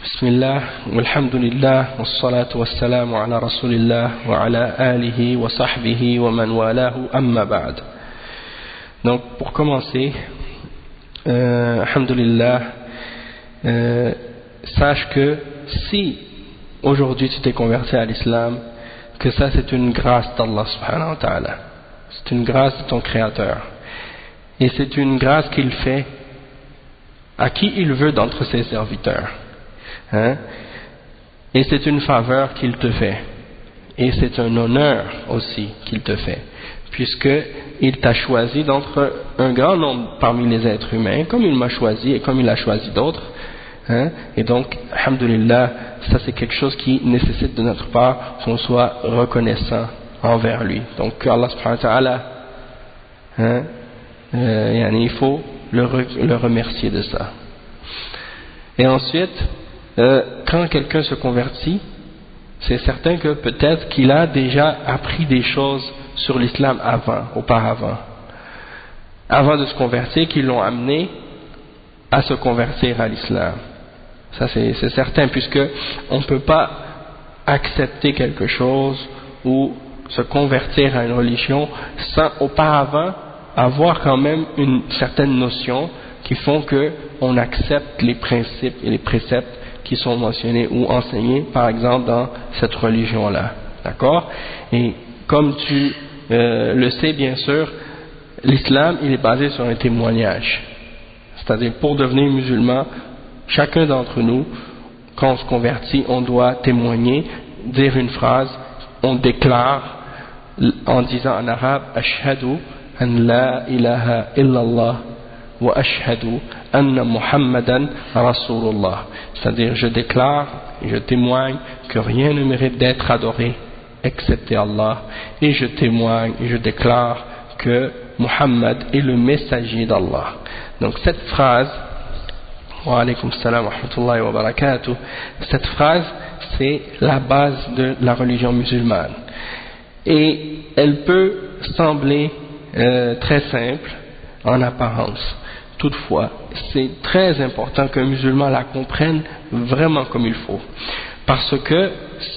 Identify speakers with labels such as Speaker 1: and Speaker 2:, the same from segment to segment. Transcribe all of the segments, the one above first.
Speaker 1: بسم الله والحمد لله والصلاة والسلام على رسول الله وعلى آله وصحبه ومن والاه أما بعد. Donc pour commencer, alhamdulillah, sache que si aujourd'hui tu t'es converti à l'islam, que ça c'est une grâce d'Allah subhanahu wa ta'ala, c'est une grâce de ton créateur, et c'est une grâce qu'il fait à qui il veut d'entre ses serviteurs. Et c'est une faveur qu'il te fait, et c'est un honneur aussi qu'il te fait, puisque il t'a choisi d'entre un grand nombre parmi les êtres humains, comme il m'a choisi et comme il a choisi d'autres. Et donc, alhamdulillah, ça c'est quelque chose qui nécessite de notre part qu'on soit reconnaissant envers lui. Donc que Allah subhanahu wa ta'ala, il faut le remercier de ça. Et ensuite, quand quelqu'un se convertit, c'est certain que peut-être qu'il a déjà appris des choses sur l'islam auparavant de se convertir, qui l'ont amené à se convertir à l'islam. Ça c'est certain, puisque on ne peut pas accepter quelque chose ou se convertir à une religion sans auparavant avoir quand même une certaine notion qui font que on accepte les principes et les préceptes qui sont mentionnés ou enseignés par exemple dans cette religion-là. D'accord? Et comme tu le sais bien sûr, l'islam il est basé sur un témoignage. C'est-à-dire pour devenir musulman, chacun d'entre nous, quand on se convertit, on doit témoigner, dire une phrase, on déclare en disant en arabe « Ashhadu an la ilaha illallah wa ashhadu anna Muhammadan Rasulullah » c'est-à-dire je déclare et je témoigne que rien ne mérite d'être adoré excepté Allah, et je témoigne et je déclare que Muhammad est le messager d'Allah. Donc cette phrase, wa alaykum salam wa rahmatullahi wa barakatuh, cette phrase c'est la base de la religion musulmane, et elle peut sembler très simple en apparence. Toutefois, c'est très important qu'un musulman la comprenne vraiment comme il faut, parce que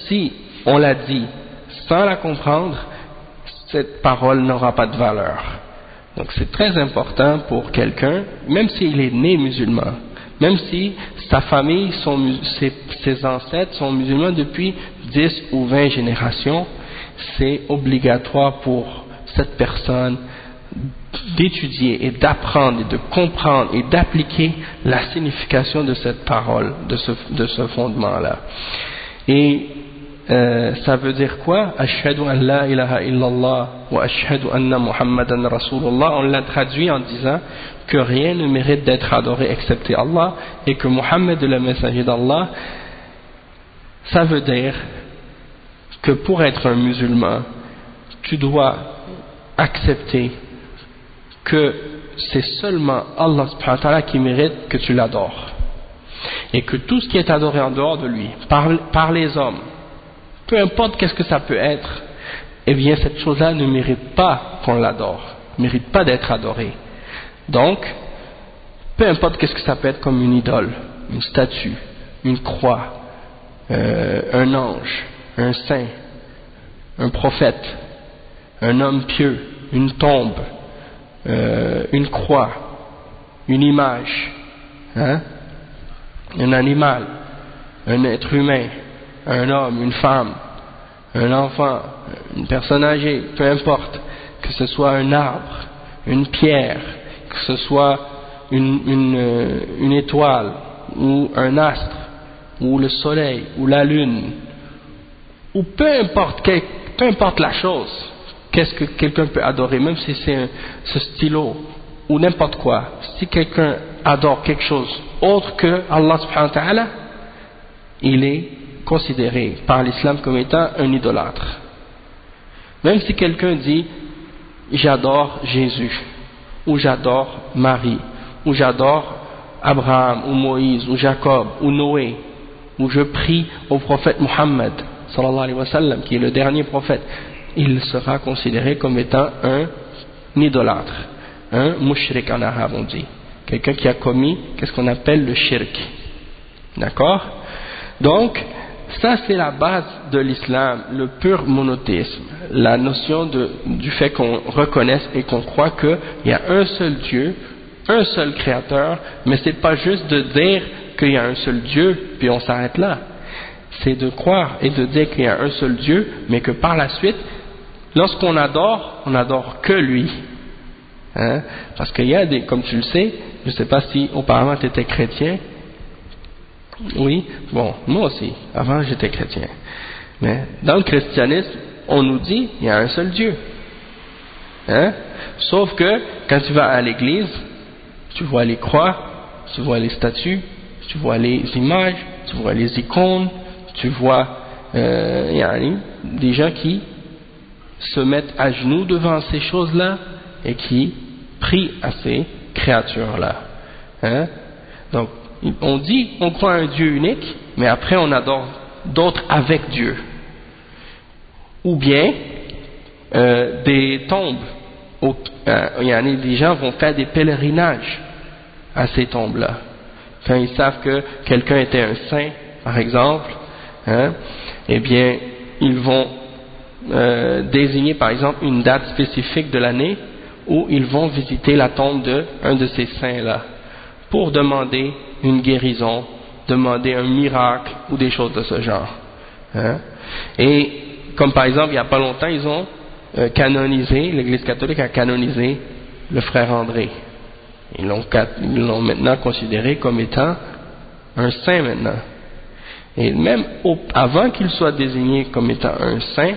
Speaker 1: si on la dit sans la comprendre, cette parole n'aura pas de valeur. Donc c'est très important pour quelqu'un, même s'il est né musulman, même si sa famille, ses ancêtres sont musulmans depuis 10 ou 20 générations, c'est obligatoire pour cette personne d'étudier et d'apprendre et de comprendre et d'appliquer la signification de cette parole, de ce fondement-là. Et ça veut dire quoi? Ashhadu an la ilaha illallah wa ashhadu anna Muhammadan Rasulullah. On l'a traduit en disant que rien ne mérite d'être adoré excepté Allah, et que Muhammad est le messager d'Allah. Ça veut dire que pour être un musulman, tu dois accepter que c'est seulement Allah subhanahu wa ta'ala qui mérite que tu l'adores, et que tout ce qui est adoré en dehors de lui, par les hommes, peu importe qu'est-ce que ça peut être, eh bien cette chose-là ne mérite pas qu'on l'adore, ne mérite pas d'être adorée. Donc, peu importe qu'est-ce que ça peut être comme une idole, une statue, une croix, un ange, un saint, un prophète, un homme pieux, une tombe, une croix, une image, un animal, un être humain, un homme, une femme, un enfant, une personne âgée, peu importe, que ce soit un arbre, une pierre, que ce soit une étoile, ou un astre, ou le soleil, ou la lune, ou peu importe la chose, qu'est-ce que quelqu'un peut adorer, même si c'est ce stylo, ou n'importe quoi. Si quelqu'un adore quelque chose autre que Allah subhanahu wa ta'ala, il est considéré par l'islam comme étant un idolâtre. Même si quelqu'un dit j'adore Jésus, ou j'adore Marie, ou j'adore Abraham, ou Moïse, ou Jacob, ou Noé, ou je prie au prophète Muhammad sallallahu alayhi wa sallam, qui est le dernier prophète, il sera considéré comme étant un idolâtre, un mushrik en arabe on dit, quelqu'un qui a commis qu'est-ce qu'on appelle le shirk. D'accord? Donc, ça c'est la base de l'islam, le pur monothéisme, la notion du fait qu'on reconnaisse et qu'on croit qu'il y a un seul Dieu, un seul créateur, mais c'est pas juste de dire qu'il y a un seul Dieu, puis on s'arrête là. C'est de croire et de dire qu'il y a un seul Dieu, mais que par la suite, lorsqu'on adore, on n'adore que lui. Hein? Parce qu'il y a des, comme tu le sais, je ne sais pas si auparavant tu étais chrétien. Oui, bon, moi aussi, avant j'étais chrétien. Mais dans le christianisme, on nous dit il y a un seul Dieu. Hein? Sauf que quand tu vas à l'église, tu vois les croix, tu vois les statues, tu vois les images, tu vois les icônes, tu vois des gens qui se mettent à genoux devant ces choses-là et qui prient à ces créatures-là. Hein? Donc, on dit on croit à un Dieu unique, mais après on adore d'autres avec Dieu. Ou bien des tombes. Des gens vont faire des pèlerinages à ces tombes-là. Quand ils savent que quelqu'un était un saint, par exemple, hein, eh bien, ils vont désigner, par exemple, une date spécifique de l'année où ils vont visiter la tombe d'un de ces saints-là pour demander une guérison, demander un miracle ou des choses de ce genre. Hein. Et comme par exemple, il n'y a pas longtemps, ils ont canonisé, l'Église catholique a canonisé le frère André. Ils l'ont maintenant considéré comme étant un saint maintenant. Et même avant qu'il soit désigné comme étant un saint,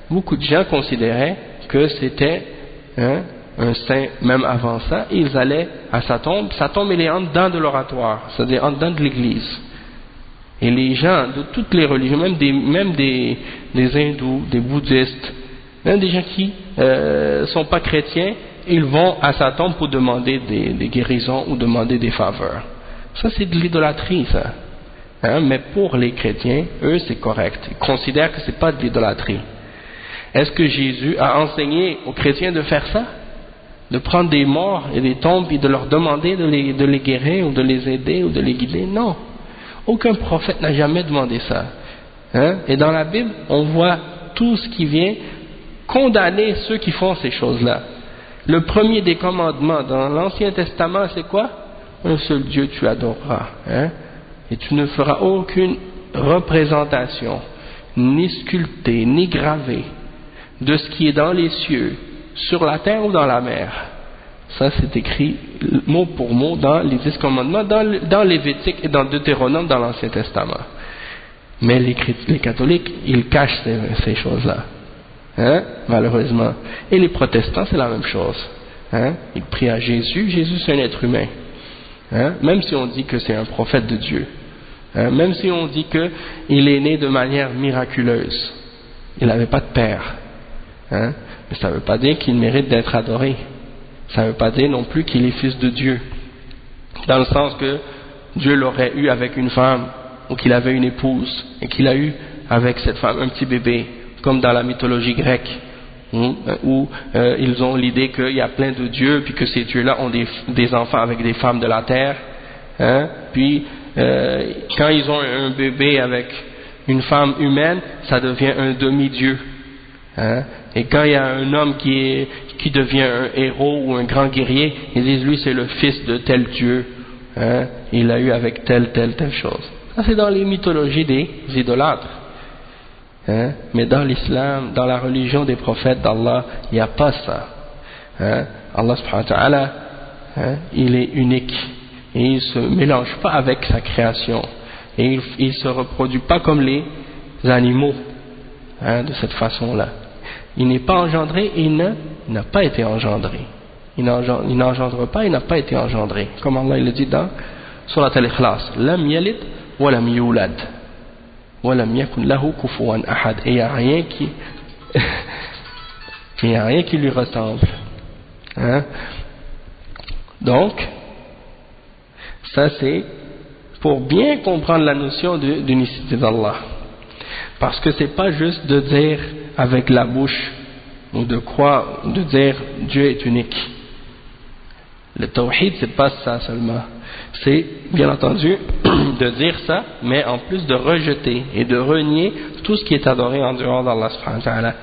Speaker 1: beaucoup de gens considéraient que c'était un saint même avant ça, et ils allaient à sa tombe elle est en dedans de l'oratoire, c'est-à-dire en dedans de l'église. Et les gens de toutes les religions, même des hindous, des bouddhistes, même des gens qui sont pas chrétiens, ils vont à sa tombe pour demander des guérisons ou demander des faveurs. Ça c'est de l'idolâtrie, ça. Hein? Mais pour les chrétiens, eux c'est correct. Ils considèrent que c'est pas de l'idolâtrie. Est-ce que Jésus a enseigné aux chrétiens de faire ça? De prendre des morts et des tombes et de leur demander de les guérir ou de les aider ou de les guider? Non. Aucun prophète n'a jamais demandé ça. Hein? Et dans la Bible, on voit tout ce qui vient condamner ceux qui font ces choses-là. Le premier des commandements dans l'Ancien Testament, c'est quoi? Un seul Dieu tu adoreras. Hein? Et tu ne feras aucune représentation, ni sculptée, ni gravée, de ce qui est dans les cieux, sur la terre ou dans la mer. Ça c'est écrit mot pour mot dans les 10 commandements, dans Lévitique et dans Deutéronome dans l'Ancien Testament. Mais les catholiques, ils cachent ces choses-là. Hein? Malheureusement. Et les protestants, c'est la même chose. Hein? Ils prient à Jésus. Jésus, c'est un être humain. Hein? Même si on dit que c'est un prophète de Dieu. Hein? Même si on dit qu'il est né de manière miraculeuse. Il n'avait pas de père. Hein? Mais ça ne veut pas dire qu'il mérite d'être adoré. Ça ne veut pas dire non plus qu'il est fils de Dieu. Dans le sens que Dieu l'aurait eu avec une femme, ou qu'il avait une épouse, et qu'il a eu avec cette femme un petit bébé, comme dans la mythologie grecque, où ils ont l'idée qu'il y a plein de dieux, puis que ces dieux-là ont des enfants avec des femmes de la terre. Hein? Puis, quand ils ont un bébé avec une femme humaine, ça devient un demi-dieu. Hein? Et quand il y a un homme qui devient un héros ou un grand guerrier, ils disent lui c'est le fils de tel dieu, hein? Il a eu avec telle chose. Ça c'est dans les mythologies des idolâtres. Hein? Mais dans l'islam, dans la religion des prophètes d'Allah, il n'y a pas ça. Hein? Allah subhanahu wa ta'ala, hein? Il est unique et il ne se mélange pas avec sa création et il ne se reproduit pas comme les animaux, hein? De cette façon-là. Il n'est pas engendré et il n'a pas été engendré. Il n'engendre pas, il n'a pas été engendré. Comme Allah il le dit dans Surat Al-Ikhlas, Lam yalid wa lam yulad wa lam yakun lahu kufuwan ahad. Et il n'y a rien qui lui ressemble. Hein? Donc, ça c'est pour bien comprendre la notion d'unicité d'Allah. Parce que c'est pas juste de dire avec la bouche ou de croire, de dire Dieu est unique. Le tawhid c'est pas ça seulement. C'est bien entendu de dire ça, mais en plus de rejeter et de renier tout ce qui est adoré en dehors d'Allah subhanahu wa ta'ala.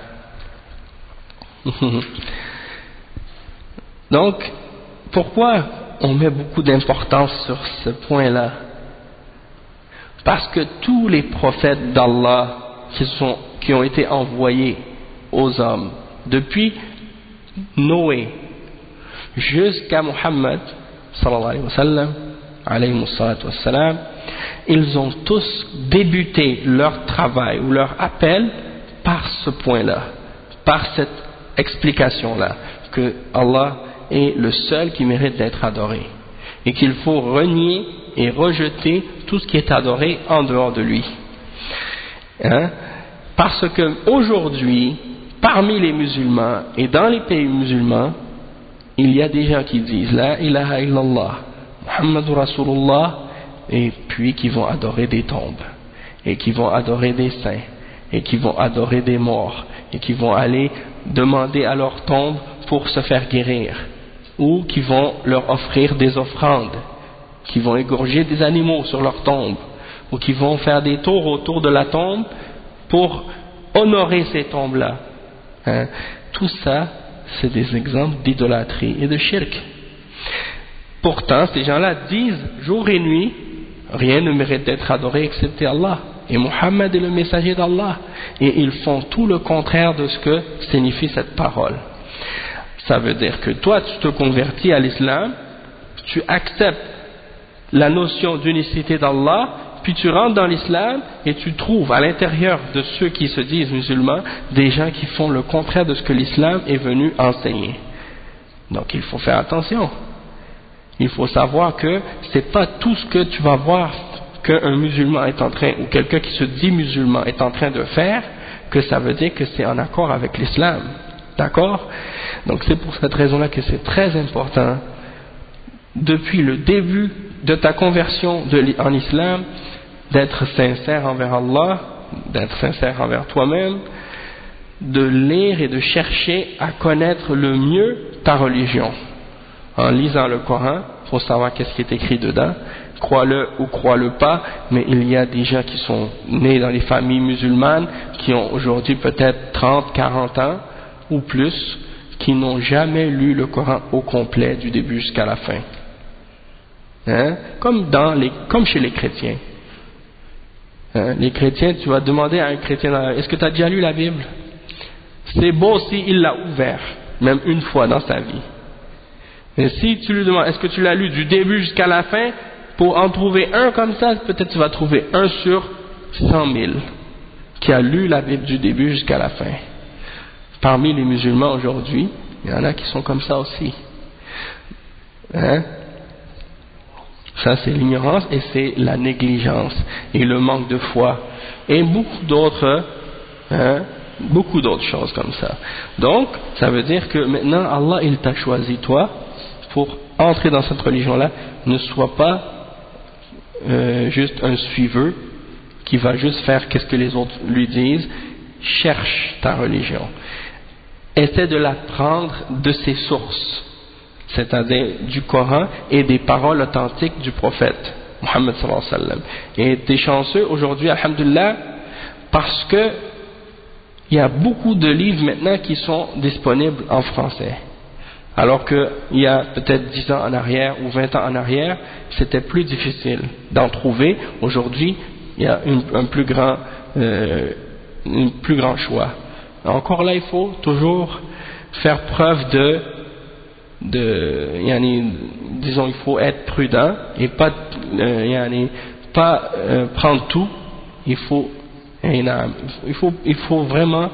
Speaker 1: Donc, pourquoi on met beaucoup d'importance sur ce point-là? Parce que tous les prophètes d'Allah qui ont été envoyés aux hommes, depuis Noé jusqu'à Muhammad sallallahu alayhi wa sallam, ils ont tous débuté leur travail ou leur appel par ce point-là, par cette explication-là, que Allah est le seul qui mérite d'être adoré et qu'il faut renier et rejeter tout ce qui est adoré en dehors de lui. Parce que aujourd'hui, parmi les musulmans et dans les pays musulmans, il y a des gens qui disent La ilaha illallah, Muhammadur Rasulullah, et puis qui vont adorer des tombes, et qui vont adorer des saints, et qui vont adorer des morts, et qui vont aller demander à leur tombe pour se faire guérir, ou qui vont leur offrir des offrandes, qui vont égorger des animaux sur leur tombe, ou qui vont faire des tours autour de la tombe pour honorer ces tombes-là. Tout ça, c'est des exemples d'idolâtrie et de shirk. Pourtant, ces gens-là disent jour et nuit, rien ne mérite d'être adoré excepté Allah, et Muhammad est le messager d'Allah, et ils font tout le contraire de ce que signifie cette parole. Ça veut dire que toi, tu te convertis à l'islam, tu acceptes la notion d'unicité d'Allah, puis tu rentres dans l'islam et tu trouves à l'intérieur de ceux qui se disent musulmans des gens qui font le contraire de ce que l'islam est venu enseigner. Donc il faut faire attention. Il faut savoir que c'est pas tout ce que tu vas voir qu'un musulman est en train, ou quelqu'un qui se dit musulman est en train de faire, que ça veut dire que c'est en accord avec l'islam. D'accord? Donc c'est pour cette raison-là que c'est très important, depuis le début de ta conversion en islam, d'être sincère envers Allah, d'être sincère envers toi-même, de lire et de chercher à connaître le mieux ta religion. En lisant le Coran, il faut savoir qu'est-ce qui est écrit dedans, crois-le ou crois-le pas, mais il y a des gens qui sont nés dans les familles musulmanes, qui ont aujourd'hui peut-être 30, 40 ans ou plus, qui n'ont jamais lu le Coran au complet du début jusqu'à la fin. Comme chez les chrétiens. Les chrétiens, tu vas demander à un chrétien, est-ce que tu as déjà lu la Bible? C'est beau s'il l'a ouvert, même une fois dans sa vie. Mais si tu lui demandes, est-ce que tu l'as lu du début jusqu'à la fin, pour en trouver un comme ça, peut-être tu vas trouver un sur 100 000 qui a lu la Bible du début jusqu'à la fin. Parmi les musulmans aujourd'hui, il y en a qui sont comme ça aussi. Ça c'est l'ignorance et c'est la négligence et le manque de foi et beaucoup d'autres choses comme ça. Donc ça veut dire que maintenant Allah il t'a choisi toi pour entrer dans cette religion là. Ne sois pas juste un suiveur qui va juste faire qu'est-ce que les autres lui disent. Cherche ta religion, essaie de la prendre de ses sources, c'est-à-dire du Coran et des paroles authentiques du prophète Muhammad sallallahu alayhi wa sallam. Et t'es chanceux aujourd'hui, alhamdulillah, parce que il y a beaucoup de livres maintenant qui sont disponibles en français, alors que il y a peut-être 10 ans en arrière ou 20 ans en arrière c'était plus difficile d'en trouver. Aujourd'hui il y a un plus grand choix. Encore là il faut toujours faire preuve disons il faut être prudent et pas prendre tout. Il faut vraiment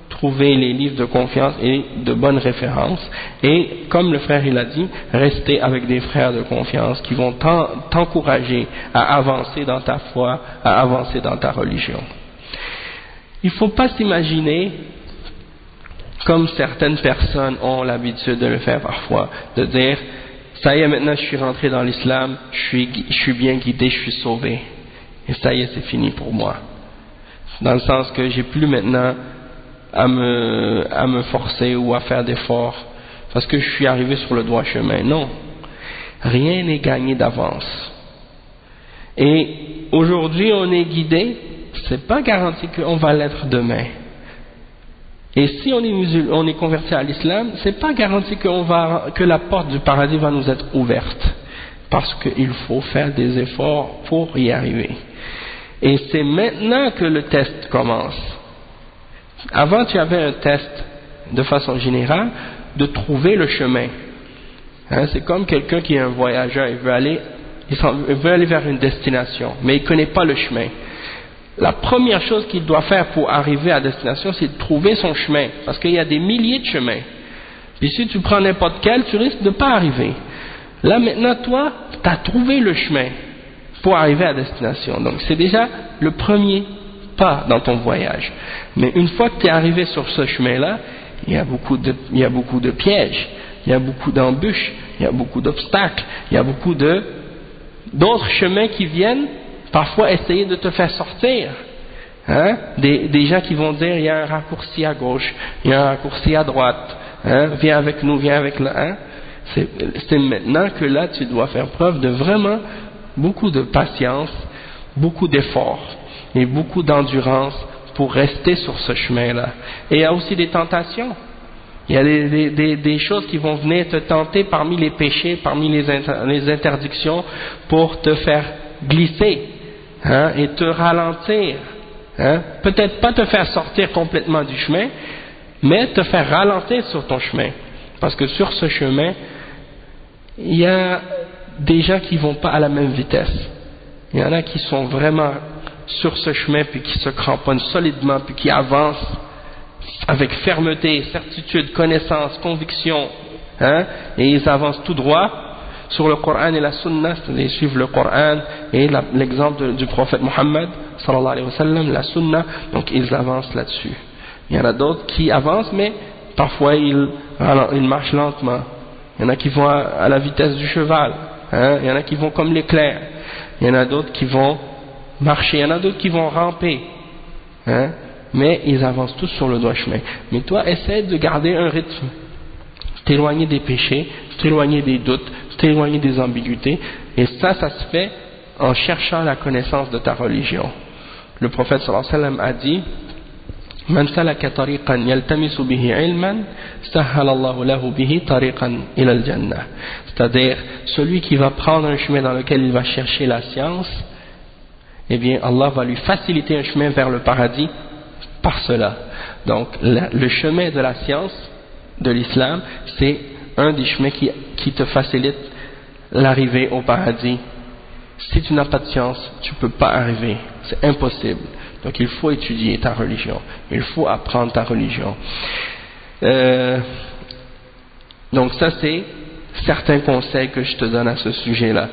Speaker 1: trouver les livres de confiance et de bonnes références, et comme le frère il a dit, rester avec des frères de confiance qui vont t'encourager à avancer dans ta foi, à avancer dans ta religion. Il ne faut pas s'imaginer comme certaines personnes ont l'habitude de le faire parfois, de dire ça y est, maintenant je suis rentré dans l'islam, je suis bien guidé, je suis sauvé, et ça y est, c'est fini pour moi, dans le sens que j'ai plus maintenant à me forcer ou à faire d'efforts parce que je suis arrivé sur le droit chemin. Non, rien n'est gagné d'avance. Et aujourd'hui on est guidé, c'est pas garanti qu'on va l'être demain. Et si on est converti à l'islam, c'est pas garanti que la porte du paradis va nous être ouverte, parce qu'il faut faire des efforts pour y arriver. Et c'est maintenant que le test commence. Avant, tu avais un test de façon générale de trouver le chemin. Hein, c'est comme quelqu'un qui est un voyageur, il veut aller vers une destination, mais il ne connaît pas le chemin. La première chose qu'il doit faire pour arriver à destination, c'est de trouver son chemin, parce qu'il y a des milliers de chemins. Puis si tu prends n'importe quel, tu risques de ne pas arriver. Là maintenant, toi, tu as trouvé le chemin pour arriver à destination. Donc c'est déjà le premier pas dans ton voyage. Mais une fois que tu es arrivé sur ce chemin-là, il y a beaucoup de pièges, il y a beaucoup d'embûches, il y a beaucoup d'obstacles, il y a beaucoup d'autres chemins qui viennent parfois essayer de te faire sortir. Hein? Des gens qui vont dire il y a un raccourci à gauche, il y a un raccourci à droite, hein? Viens avec nous, viens avec là. Hein? C'est maintenant que là tu dois faire preuve de vraiment beaucoup de patience, beaucoup d'efforts et beaucoup d'endurance pour rester sur ce chemin-là. Et il y a aussi des tentations. Il y a des choses qui vont venir te tenter parmi les péchés, parmi les interdictions pour te faire glisser. Hein, et te ralentir, hein, peut-être pas te faire sortir complètement du chemin, mais te faire ralentir sur ton chemin, parce que sur ce chemin, il y a des gens qui vont pas à la même vitesse. Il y en a qui sont vraiment sur ce chemin, puis qui se cramponnent solidement, puis qui avancent avec fermeté, certitude, connaissance, conviction, hein, et ils avancent tout droit sur le Coran et la Sunna, c'est-à-dire suivre le Coran et l'exemple du prophète Mohammed sallallahu alayhi wa sallam, la Sunna, donc ils avancent là-dessus. Il y en a d'autres qui avancent, mais parfois ils marchent lentement. Il y en a qui vont à la vitesse du cheval, hein? Il y en a qui vont comme l'éclair, il y en a d'autres qui vont marcher, il y en a d'autres qui vont ramper, hein? Mais ils avancent tous sur le droit chemin. Mais toi, essaie de garder un rythme, t'éloigner des péchés, t'éloigner des doutes, t'éloigner des ambiguïtés, et ça se fait en cherchant la connaissance de ta religion. Le prophète sallallahu alayhi wa sallam a dit: Man salaka tariqan yaltamisu bihi ilman, sahhala Allahu lahu bihi tariqan ila al-jannah. C'est-à-dire, celui qui va prendre un chemin dans lequel il va chercher la science, eh bien Allah va lui faciliter un chemin vers le paradis par cela. Donc le chemin de la science, de l'islam, c'est un des chemins qui te facilite l'arrivée au paradis. Si tu n'as pas de science, tu ne peux pas arriver, c'est impossible. Donc il faut étudier ta religion, il faut apprendre ta religion. Donc ça c'est certains conseils que je te donne à ce sujet-là.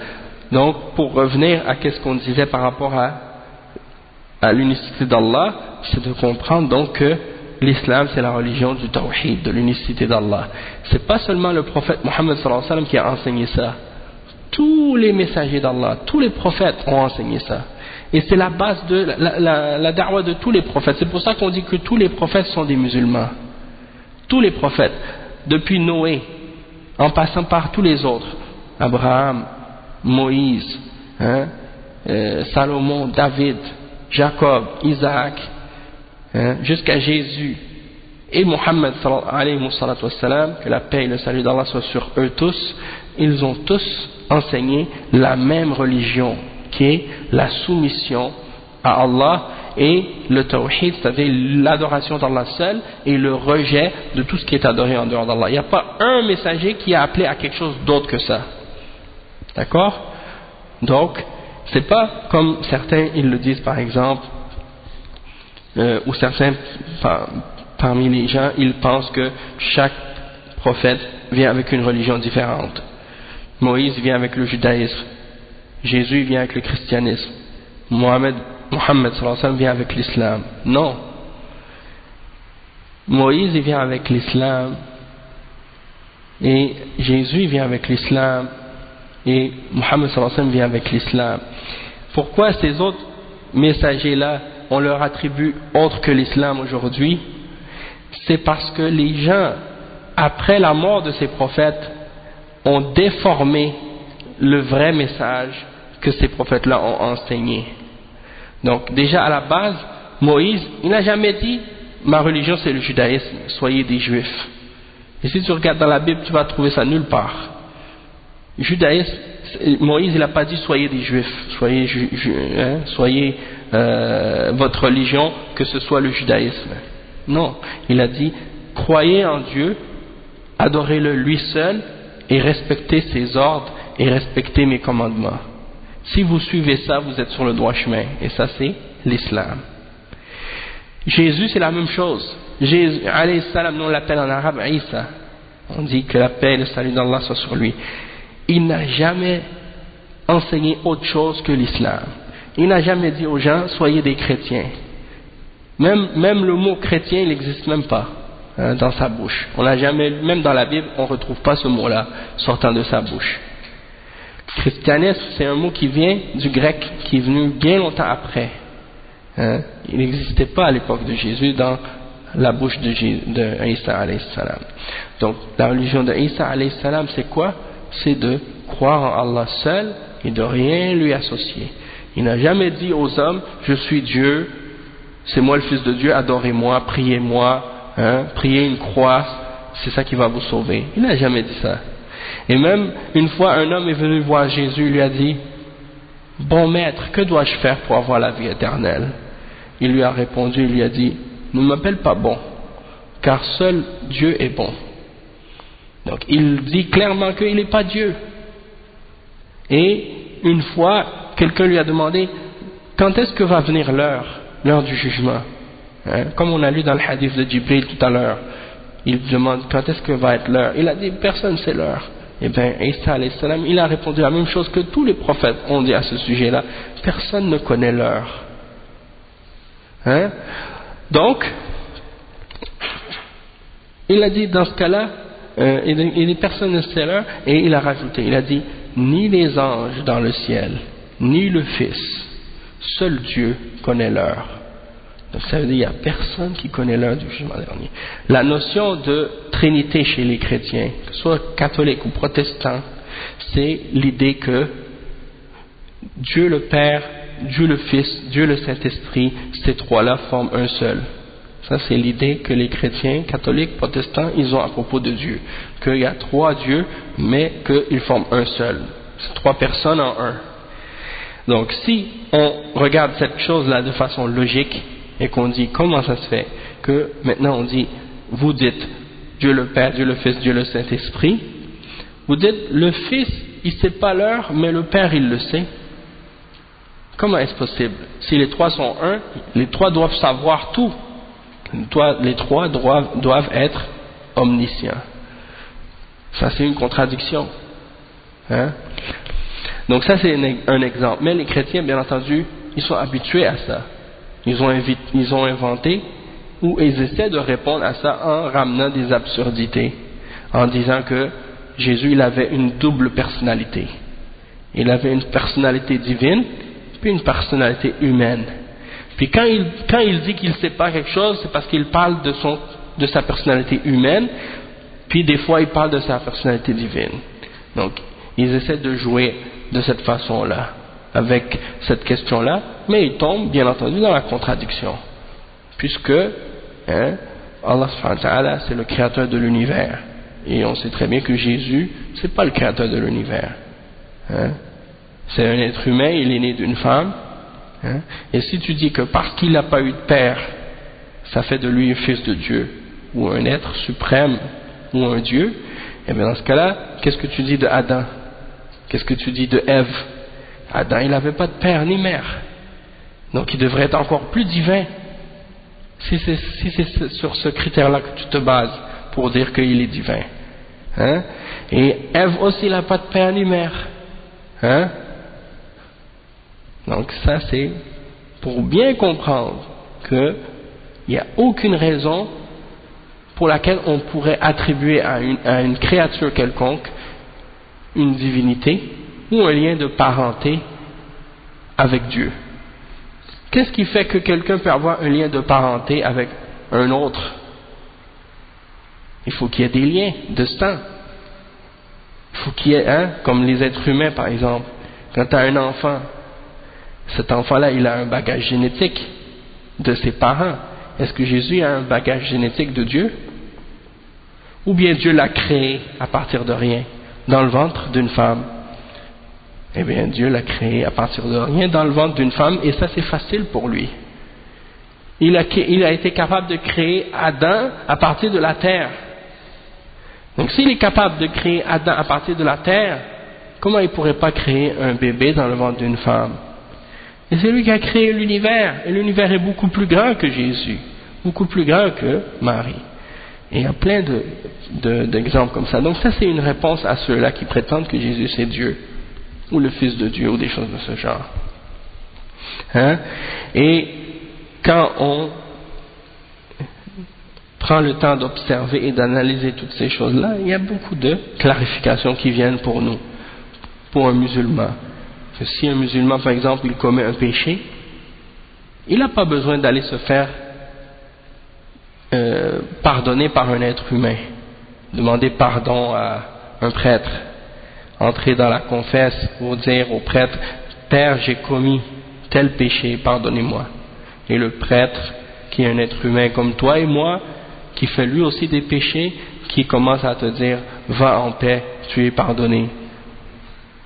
Speaker 1: Donc pour revenir à ce qu'on disait par rapport à l'unicité d'Allah, c'est de comprendre donc que l'islam c'est la religion du tawhid, de l'unicité d'Allah. C'est pas seulement le prophète Mohammed sallallahu alayhi wa sallam qui a enseigné ça. Tous les messagers d'Allah, tous les prophètes ont enseigné ça. Et c'est la base de la da'wah de tous les prophètes. C'est pour ça qu'on dit que tous les prophètes sont des musulmans. Tous les prophètes, depuis Noé, en passant par tous les autres, Abraham, Moïse, hein, Salomon, David, Jacob, Isaac, hein, jusqu'à Jésus et Mohammed alayhi wa sallam, que la paix et le salut d'Allah soient sur eux tous, ils ont tous enseigné la même religion qui est la soumission à Allah et le tawhid, c'est-à-dire l'adoration d'Allah seul et le rejet de tout ce qui est adoré en dehors d'Allah. Il n'y a pas un messager qui a appelé à quelque chose d'autre que ça. D'accord? Donc, c'est pas comme certains ils le disent par exemple, ou certains parmi les gens ils pensent que chaque prophète vient avec une religion différente. Moïse vient avec le judaïsme, Jésus vient avec le christianisme, Mohammed sallallahu alayhi wa sallam vient avec l'islam. Non, Moïse il vient avec l'islam et Jésus vient avec l'islam et Mohammed sallallahu alayhi wa sallam vient avec l'islam. Pourquoi ces autres messagers là on leur attribue autre que l'islam aujourd'hui? C'est parce que les gens après la mort de ces prophètes ont déformé le vrai message que ces prophètes-là ont enseigné. Donc déjà à la base, Moïse, il n'a jamais dit ma religion c'est le judaïsme, soyez des juifs. Et si tu regardes dans la Bible, tu vas trouver ça nulle part. Judaïsme, Moïse il n'a pas dit soyez des juifs, soyez votre religion, que ce soit le judaïsme. Non, il a dit croyez en Dieu, adorez-le lui seul et respectez ses ordres et respectez mes commandements. Si vous suivez ça, vous êtes sur le droit chemin. Et ça, c'est l'islam. Jésus, c'est la même chose. Jésus, alayhi salam, nous on l'appelle en arabe Isa. On dit que la paix et le salut d'Allah soit sur lui. Il n'a jamais enseigné autre chose que l'islam. Il n'a jamais dit aux gens, soyez des chrétiens. Même le mot chrétien, il n'existe même pas dans sa bouche. On n'a jamais, même dans la Bible, on ne retrouve pas ce mot-là sortant de sa bouche. Christianisme, c'est un mot qui vient du grec, qui est venu bien longtemps après. Il n'existait pas à l'époque de Jésus dans la bouche de Isa alayhi salam. Donc la religion de Isa alayhi salam, c'est quoi? C'est de croire en Allah seul et de rien lui associer. Il n'a jamais dit aux hommes, je suis Dieu, c'est moi le fils de Dieu, adorez-moi, priez-moi, priez une croix, c'est ça qui va vous sauver. Il n'a jamais dit ça. Et même une fois un homme est venu voir Jésus, il lui a dit, bon maître, que dois-je faire pour avoir la vie éternelle? Il lui a répondu, il lui a dit, ne m'appelle pas bon, car seul Dieu est bon. Donc il dit clairement qu'il n'est pas Dieu. Et une fois, quelqu'un lui a demandé, quand est-ce que va venir l'heure du jugement? Comme on a lu dans le hadith de Jibril tout à l'heure, il demande quand est-ce que va être l'heure. Il a dit, personne ne sait l'heure. Et bien, Isa alayhi salam, il a répondu la même chose que tous les prophètes ont dit à ce sujet-là. Personne ne connaît l'heure. Donc, il a dit dans ce cas-là, et personne ne sait l'heure, et il a rajouté, il a dit, ni les anges dans le ciel, ni le Fils, seul Dieu connaît l'heure. Donc ça veut dire qu'il n'y a personne qui connaît l'heure du jugement dernier. La notion de Trinité chez les chrétiens, que ce soit catholiques ou protestants, c'est l'idée que Dieu le Père, Dieu le Fils, Dieu le Saint-Esprit, ces trois-là forment un seul. Ça c'est l'idée que les chrétiens, catholiques, protestants, ils ont à propos de Dieu. Qu'il y a trois dieux, mais qu'ils forment un seul. C'est trois personnes en un. Donc si on regarde cette chose-là de façon logique, et qu'on dit comment ça se fait que maintenant on dit vous dites Dieu le Père, Dieu le Fils, Dieu le Saint-Esprit, vous dites le Fils il sait pas l'heure mais le Père il le sait. Comment est-ce possible? Si les trois sont un, les trois doivent savoir tout, les trois doivent être omniscients. Ça c'est une contradiction, donc ça c'est un exemple. Mais les chrétiens bien entendu ils sont habitués à ça. Ils ont inventé ou ils essaient de répondre à ça en ramenant des absurdités, en disant que Jésus il avait une double personnalité. Il avait une personnalité divine puis une personnalité humaine. Puis quand il dit qu'il ne sait pas quelque chose, c'est parce qu'il parle de sa personnalité humaine, puis des fois il parle de sa personnalité divine. Donc ils essaient de jouer de cette façon-là avec cette question-là, mais il tombe bien entendu dans la contradiction, puisque Allah subhanahu wa ta'ala c'est le créateur de l'univers, et on sait très bien que Jésus c'est pas le créateur de l'univers, c'est un être humain, il est né d'une femme, et si tu dis que parce qu'il n'a pas eu de père, ça fait de lui un fils de Dieu, ou un être suprême, ou un Dieu, et bien dans ce cas-là, qu'est-ce que tu dis de Adam? Qu'est-ce que tu dis de Ève? Adam il n'avait pas de père ni mère, donc il devrait être encore plus divin si c'est sur ce critère-là que tu te bases pour dire qu'il est divin, et Ève aussi il n'a pas de père ni mère, donc ça c'est pour bien comprendre qu'il n'y a aucune raison pour laquelle on pourrait attribuer à une créature quelconque une divinité ou un lien de parenté avec Dieu. Qu'est-ce qui fait que quelqu'un peut avoir un lien de parenté avec un autre? Il faut qu'il y ait des liens de sang. Il faut qu'il y ait, comme les êtres humains par exemple, Quand tu as un enfant, cet enfant-là, il a un bagage génétique de ses parents. Est-ce que Jésus a un bagage génétique de Dieu? Ou bien Dieu l'a créé à partir de rien, dans le ventre d'une femme? Eh bien, Dieu l'a créé à partir de rien dans le ventre d'une femme, et ça c'est facile pour lui. Il a été capable de créer Adam à partir de la terre. Donc s'il est capable de créer Adam à partir de la terre, comment il ne pourrait pas créer un bébé dans le ventre d'une femme? Et c'est lui qui a créé l'univers, et l'univers est beaucoup plus grand que Jésus, beaucoup plus grand que Marie. Et il y a plein d'exemples comme ça. Donc ça c'est une réponse à ceux-là qui prétendent que Jésus c'est Dieu, ou le Fils de Dieu, ou des choses de ce genre. Hein? Et quand on prend le temps d'observer et d'analyser toutes ces choses-là, il y a beaucoup de clarifications qui viennent pour nous, pour un musulman. Que si un musulman, par exemple, il commet un péché, il n'a pas besoin d'aller se faire pardonner par un être humain, demander pardon à un prêtre, entrer dans la confesse pour dire au prêtre: Père, j'ai commis tel péché, pardonnez-moi. Et le prêtre, qui est un être humain comme toi et moi, qui fait lui aussi des péchés, qui commence à te dire: va en paix, tu es pardonné.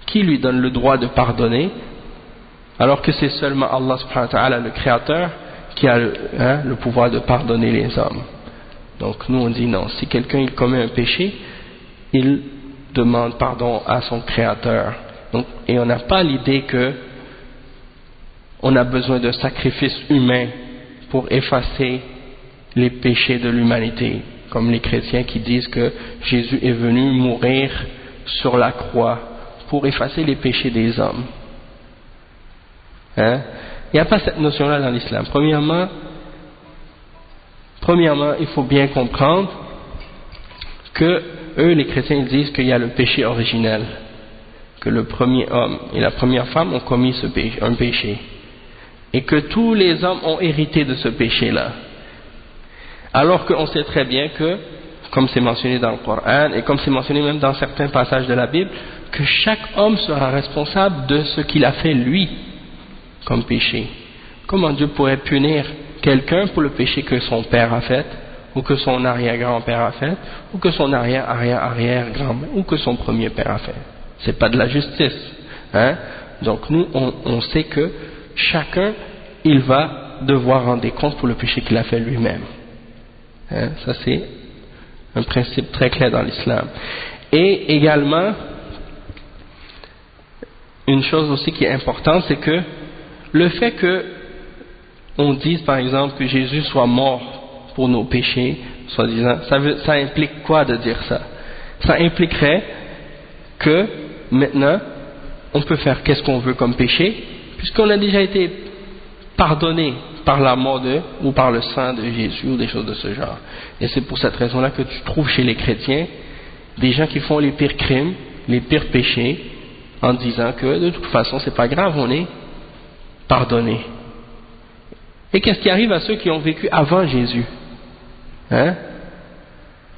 Speaker 1: Qui lui donne le droit de pardonner, alors que c'est seulement Allah subhanahu wa ta'ala, le créateur, qui a le pouvoir de pardonner les hommes? Donc nous on dit non, si quelqu'un il commet un péché, il demande pardon à son créateur. Donc, et on n'a pas l'idée que on a besoin d'un sacrifice humain pour effacer les péchés de l'humanité, comme les chrétiens qui disent que Jésus est venu mourir sur la croix pour effacer les péchés des hommes. Hein? Il n'y a pas cette notion-là dans l'islam. Premièrement, il faut bien comprendre que eux, les chrétiens, ils disent qu'il y a le péché originel, que le premier homme et la première femme ont commis un péché, et que tous les hommes ont hérité de ce péché-là. Alors qu'on sait très bien que, comme c'est mentionné dans le Coran, et comme c'est mentionné même dans certains passages de la Bible, que chaque homme sera responsable de ce qu'il a fait lui, comme péché. Comment Dieu pourrait punir quelqu'un pour le péché que son père a fait, ou que son arrière-grand-père a fait, ou que son arrière-arrière-arrière-grand-mère, ou que son premier père a fait? C'est pas de la justice. Hein? Donc nous, on sait que chacun, il va devoir rendre des comptes pour le péché qu'il a fait lui-même. Hein? Ça c'est un principe très clair dans l'islam. Et également, une chose aussi qui est importante, c'est que le fait que on dise par exemple que Jésus soit mort pour nos péchés, soi-disant, ça implique quoi de dire ça? Ça impliquerait que maintenant on peut faire qu'est-ce qu'on veut comme péché, puisqu'on a déjà été pardonné par la mort ou par le sang de Jésus ou des choses de ce genre. Et c'est pour cette raison-là que tu trouves chez les chrétiens des gens qui font les pires crimes, les pires péchés, en disant que de toute façon c'est pas grave, on est pardonné. Et qu'est-ce qui arrive à ceux qui ont vécu avant Jésus? Hein?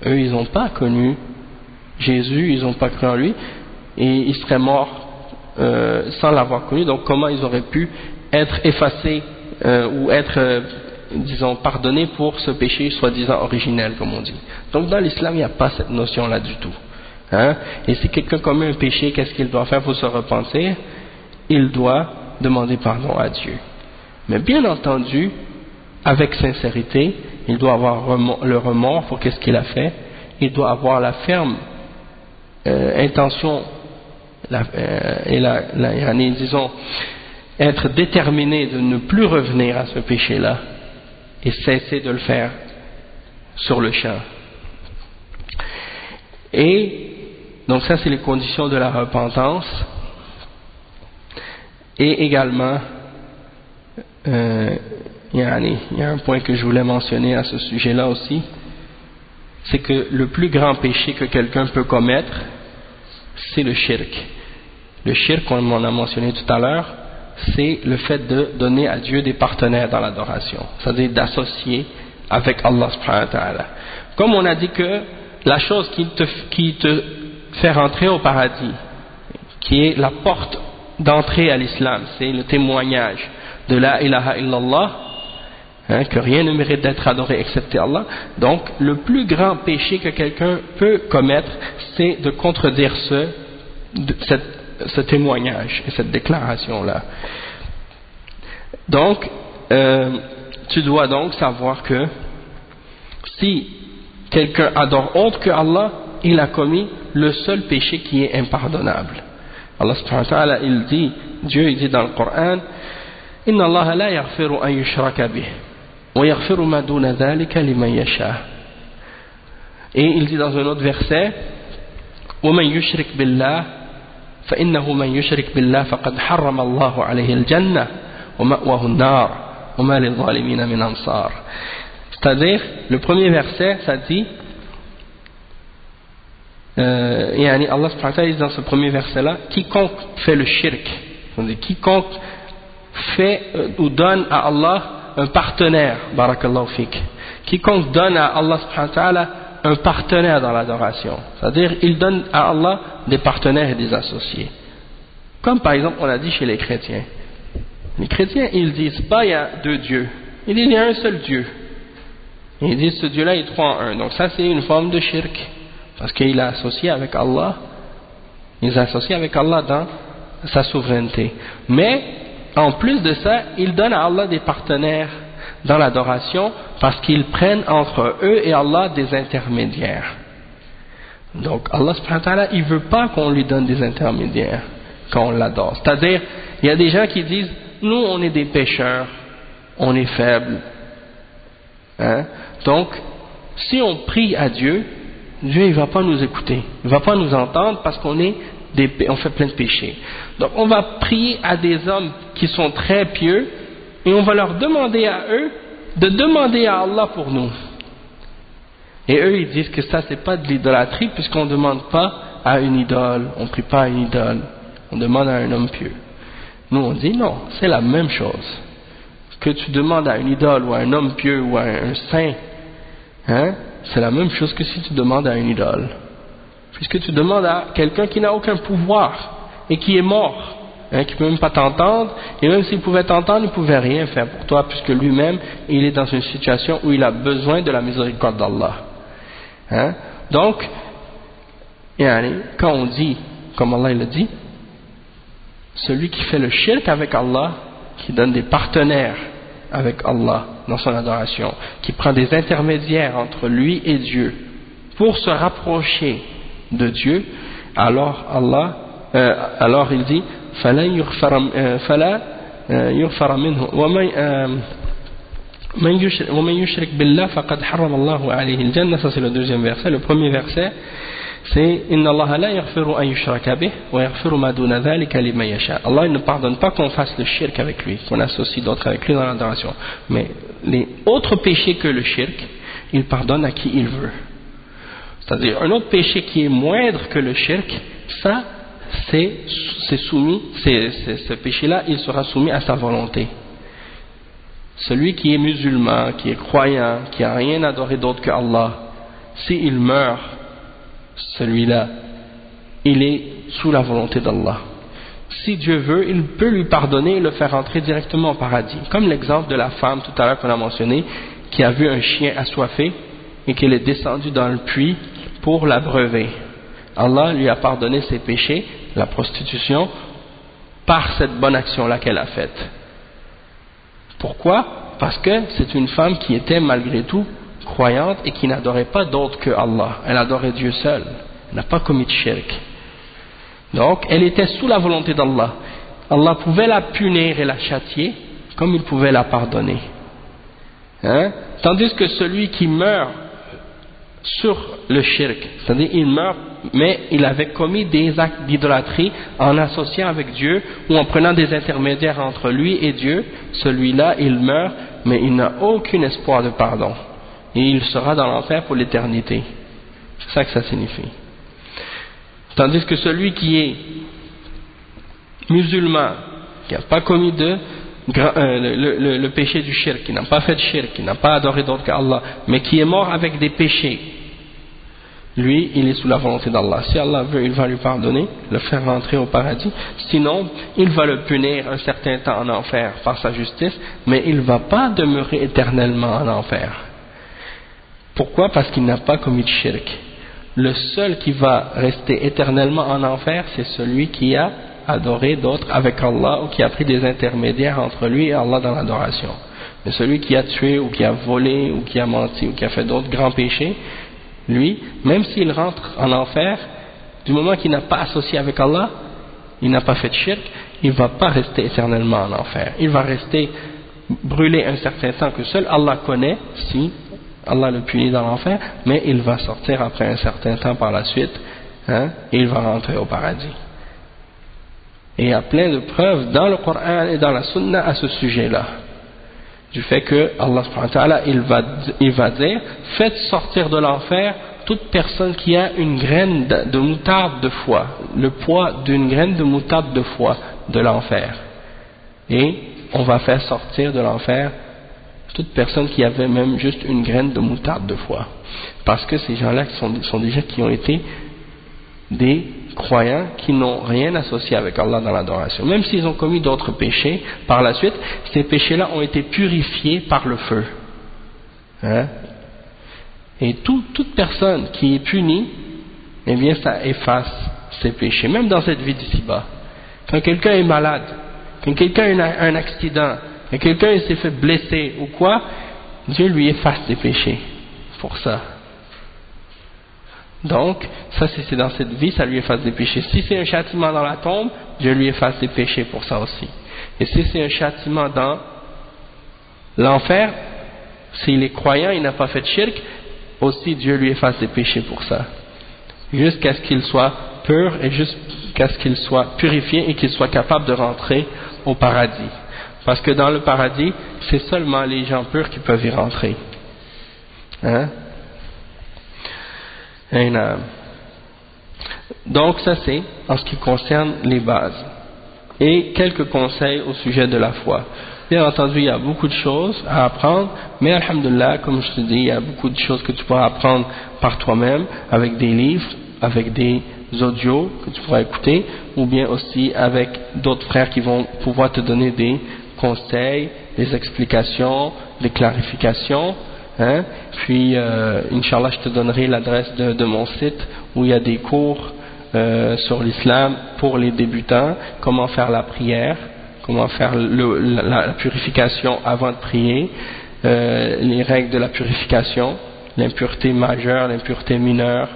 Speaker 1: Eux, ils n'ont pas connu Jésus, ils n'ont pas cru en lui, et ils seraient morts sans l'avoir connu. Donc comment ils auraient pu être effacés ou être, disons, pardonnés pour ce péché soi-disant originel, comme on dit? Donc dans l'islam, il n'y a pas cette notion-là du tout. Hein? Et si quelqu'un commet un péché, qu'est-ce qu'il doit faire pour se repentir? Il doit demander pardon à Dieu. Mais bien entendu, avec sincérité, il doit avoir le remords pour qu'est-ce qu'il a fait. Il doit avoir la ferme intention disons, être déterminé de ne plus revenir à ce péché-là et cesser de le faire sur le champ. Et donc ça c'est les conditions de la repentance. Et également il y a un point que je voulais mentionner à ce sujet-là aussi, c'est que le plus grand péché que quelqu'un peut commettre, c'est le shirk. Le shirk, comme on a mentionné tout à l'heure, c'est le fait de donner à Dieu des partenaires dans l'adoration, c'est-à-dire d'associer avec Allah subhanahu wa ta'ala. Comme on a dit que la chose qui te fait rentrer au paradis, qui est la porte d'entrer à l'islam, c'est le témoignage de la ilaha illallah, que rien ne mérite d'être adoré excepté Allah. Donc le plus grand péché que quelqu'un peut commettre, c'est de contredire ce témoignage et cette déclaration-là. Donc tu dois donc savoir que si quelqu'un adore autre que Allah, il a commis le seul péché qui est impardonnable. Allah subhanahu wa ta'ala, Dieu il dit dans le Coran, Inna Allah la yaghfiru an yushraka bih wa yaghfiru ma duna dhalika liman yasha. Et il dit dans un autre verset, wa man yushrik billah fa innahu man yushrik billah faqad harrama Allahu alayhi al-jannah wa ma'wahu an-nar wa ma lil-zalimin min ansar. C'est-à-dire, le premier verset, ça dit, Allah subhanahu wa ta'ala dit dans ce premier verset-là, quiconque fait le shirk, quiconque fait ou donne à Allah un partenaire, barakallahu fik, quiconque donne à Allah subhanahu wa ta'ala un partenaire dans l'adoration, c'est-à-dire il donne à Allah des partenaires et des associés, comme par exemple on a dit chez les chrétiens. Les chrétiens ils disent pas il y a deux dieux, ils disent il y a un seul Dieu, et ils disent ce Dieu-là est trois en un. Donc ça c'est une forme de shirk, parce qu'il a associé avec Allah, ils associent avec Allah dans sa souveraineté. Mais en plus de ça, ils donnent à Allah des partenaires dans l'adoration parce qu'ils prennent entre eux et Allah des intermédiaires. Donc Allah subhanahu wa ta'ala, il veut pas qu'on lui donne des intermédiaires quand on l'adore. C'est-à-dire, il y a des gens qui disent, nous on est des pécheurs, on est faibles. Donc, si on prie à Dieu, Dieu il va pas nous écouter, il va pas nous entendre parce qu'on fait plein de péchés. Donc on va prier à des hommes qui sont très pieux et on va leur demander à eux de demander à Allah pour nous. Et eux ils disent que ça c'est pas de l'idolâtrie puisqu'on ne demande pas à une idole, on prie pas à une idole, on demande à un homme pieux. Nous on dit non, c'est la même chose. Que tu demandes à une idole ou à un homme pieux ou à un saint, c'est la même chose que si tu demandes à une idole. Puisque tu demandes à quelqu'un qui n'a aucun pouvoir et qui est mort, qui ne peut même pas t'entendre, et même s'il pouvait t'entendre, il ne pouvait rien faire pour toi, puisque lui-même, il est dans une situation où il a besoin de la miséricorde d'Allah. Donc, quand on dit, comme Allah il le dit, celui qui fait le shirk avec Allah, qui donne des partenaires avec Allah dans son adoration, qui prend des intermédiaires entre lui et Dieu pour se rapprocher de Dieu, alors il dit فلا يغفر منه ومن يشرك بالله فقد حرم الله عليه الجنة. Ça c'est le deuxième verset. Le premier verset c'est إن الله لا يغفر أن يشرك به ويغفر ما دون ذلك لمن يشاء. Allah il ne pardonne pas qu'on fasse le shirk avec lui, qu'on associe d'autres avec lui dans l'adoration, mais les autres péchés que le shirk il pardonne à qui il veut. C'est-à-dire un autre péché qui est moindre que le shirk, ça c'est soumis, ce péché-là il sera soumis à sa volonté. Celui qui est musulman, qui est croyant, qui n'a rien adoré d'autre que Allah, s'il meurt, celui-là il est sous la volonté d'Allah. Si Dieu veut, il peut lui pardonner et le faire entrer directement au paradis, comme l'exemple de la femme tout à l'heure qu'on a mentionné, qui a vu un chien assoiffé et qu'elle est descendue dans le puits pour l'abreuver. Allah lui a pardonné ses péchés, la prostitution, par cette bonne action-là qu'elle a faite. Pourquoi? Parce que c'est une femme qui était malgré tout croyante et qui n'adorait pas d'autre que Allah. Elle adorait Dieu seul. Elle n'a pas commis de shirk. Donc, elle était sous la volonté d'Allah. Allah pouvait la punir et la châtier comme il pouvait la pardonner. Tandis que celui qui meurt sur le shirk, c'est-à-dire il meurt mais il avait commis des actes d'idolâtrie en associant avec Dieu ou en prenant des intermédiaires entre lui et Dieu, celui-là il meurt mais il n'a aucun espoir de pardon et il sera dans l'enfer pour l'éternité. C'est ça que ça signifie. Tandis que celui qui est musulman, qui n'a pas commis le péché du shirk, qui n'a pas fait de shirk, qui n'a pas adoré d'autre qu'Allah, mais qui est mort avec des péchés, lui, il est sous la volonté d'Allah. Si Allah veut, il va lui pardonner, le faire rentrer au paradis. Sinon, il va le punir un certain temps en enfer par sa justice, mais il ne va pas demeurer éternellement en enfer. Pourquoi? Parce qu'il n'a pas commis de shirk. Le seul qui va rester éternellement en enfer, c'est celui qui a adoré d'autres avec Allah ou qui a pris des intermédiaires entre lui et Allah dans l'adoration. Mais celui qui a tué ou qui a volé ou qui a menti ou qui a fait d'autres grands péchés, lui, même s'il rentre en enfer, du moment qu'il n'a pas associé avec Allah, il n'a pas fait de shirk, il ne va pas rester éternellement en enfer. Il va rester brûlé un certain temps que seul Allah connaît, si Allah le punit dans l'enfer, mais il va sortir après un certain temps par la suite, et il va rentrer au paradis. Et il y a plein de preuves dans le Coran et dans la Sunna à ce sujet-là, du fait que Allah subhanahu wa ta'ala, il va dire, faites sortir de l'enfer toute personne qui a une graine de moutarde de foi, le poids d'une graine de moutarde de foi de l'enfer. Et on va faire sortir de l'enfer toute personne qui avait même juste une graine de moutarde de foi. Parce que ces gens-là sont des gens qui ont été des croyants qui n'ont rien associé avec Allah dans l'adoration. Même s'ils ont commis d'autres péchés, par la suite, ces péchés-là ont été purifiés par le feu. Et toute personne qui est punie, eh bien ça efface ses péchés, même dans cette vie d'ici-bas. Quand quelqu'un est malade, quand quelqu'un a un accident, quand quelqu'un s'est fait blesser ou quoi, Dieu lui efface ses péchés pour ça. Donc, ça c'est dans cette vie, ça lui efface des péchés. Si c'est un châtiment dans la tombe, Dieu lui efface des péchés pour ça aussi. Et si c'est un châtiment dans l'enfer, s'il est croyant, il n'a pas fait de shirk, aussi Dieu lui efface des péchés pour ça. Jusqu'à ce qu'il soit pur et jusqu'à ce qu'il soit purifié et qu'il soit capable de rentrer au paradis. Parce que dans le paradis, c'est seulement les gens purs qui peuvent y rentrer. Donc ça c'est en ce qui concerne les bases. Et quelques conseils au sujet de la foi. Bien entendu, il y a beaucoup de choses à apprendre, mais alhamdulillah, comme je te dis, il y a beaucoup de choses que tu pourras apprendre par toi-même, avec des livres, avec des audios que tu pourras écouter, ou bien aussi avec d'autres frères qui vont pouvoir te donner des conseils, des explications, des clarifications. Puis Inch'Allah, je te donnerai l'adresse de mon site où il y a des cours sur l'islam pour les débutants, comment faire la prière, comment faire la purification avant de prier, les règles de la purification, l'impureté majeure, l'impureté mineure,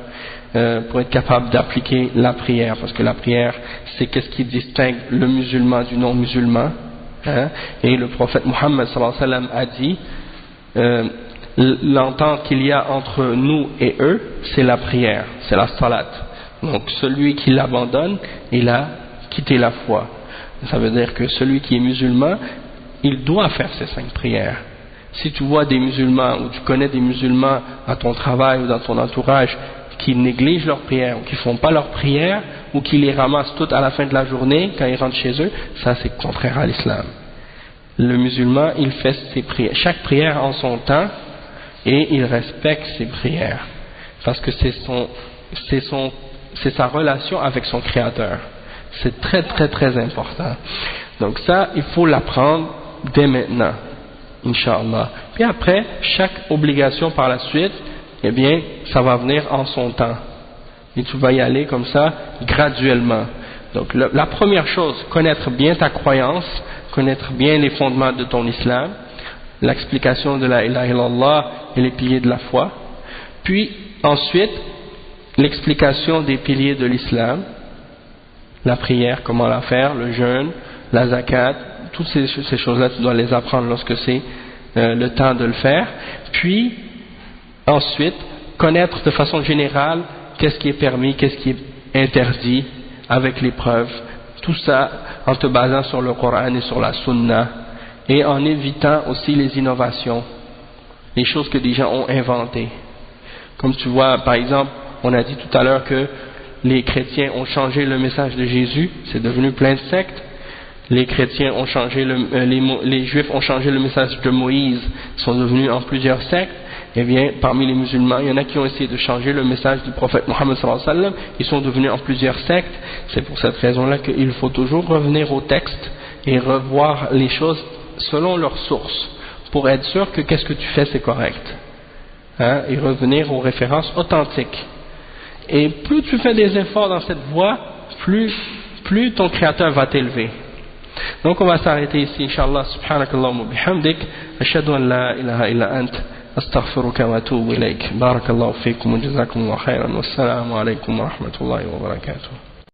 Speaker 1: pour être capable d'appliquer la prière, parce que la prière c'est qu'est-ce qui distingue le musulman du non-musulman, et le prophète Muhammad sallallahu alayhi wa sallam a dit l'entente qu'il y a entre nous et eux, c'est la prière, c'est la salat. Donc celui qui l'abandonne, il a quitté la foi. Ça veut dire que celui qui est musulman, il doit faire ces 5 prières. Si tu vois des musulmans ou tu connais des musulmans à ton travail ou dans ton entourage qui négligent leurs prières ou qui font pas leurs prières ou qui les ramassent toutes à la fin de la journée quand ils rentrent chez eux, ça c'est contraire à l'islam. Le musulman, il fait ses prières, chaque prière en son temps, et il respecte ses prières parce que c'est sa relation avec son créateur. C'est très très très important. Donc ça, il faut l'apprendre dès maintenant, Inch'Allah. Puis après, chaque obligation par la suite, eh bien, ça va venir en son temps. Et tu vas y aller comme ça, graduellement. Donc la première chose, connaître bien ta croyance, connaître bien les fondements de ton islam, l'explication de la ilaha illallah et les piliers de la foi. Puis ensuite, l'explication des piliers de l'islam, la prière, comment la faire, le jeûne, la zakat, toutes ces choses-là, tu dois les apprendre lorsque c'est le temps de le faire. Puis, ensuite, connaître de façon générale qu'est-ce qui est permis, qu'est-ce qui est interdit, avec les preuves. Tout ça en te basant sur le Coran et sur la Sunna, et en évitant aussi les innovations, les choses que des gens ont inventées. Comme tu vois, par exemple, on a dit tout à l'heure que les chrétiens ont changé le message de Jésus, c'est devenu plein de sectes. Les chrétiens ont changé les juifs ont changé le message de Moïse, sont devenus en plusieurs sectes. eh bien, parmi les musulmans, il y en a qui ont essayé de changer le message du prophète Mohammed sallallahu alayhi wa sallam, ils sont devenus en plusieurs sectes. C'est pour cette raison-là qu'il faut toujours revenir au texte et revoir les choses selon leur source, pour être sûr que qu'est-ce que tu fais c'est correct, hein, et revenir aux références authentiques. Et plus tu fais des efforts dans cette voie, plus ton créateur va t'élever. Donc on va s'arrêter ici, Inch'Allah. Subhanakallahumma bihamdik, ashhadu an la ilaha illa ant, astaghfiruka wa atubu ilayk. Barakallahu fikum wa jazakumullahu khairan, wassalamu alaykum wa rahmatullahi wa barakatuh.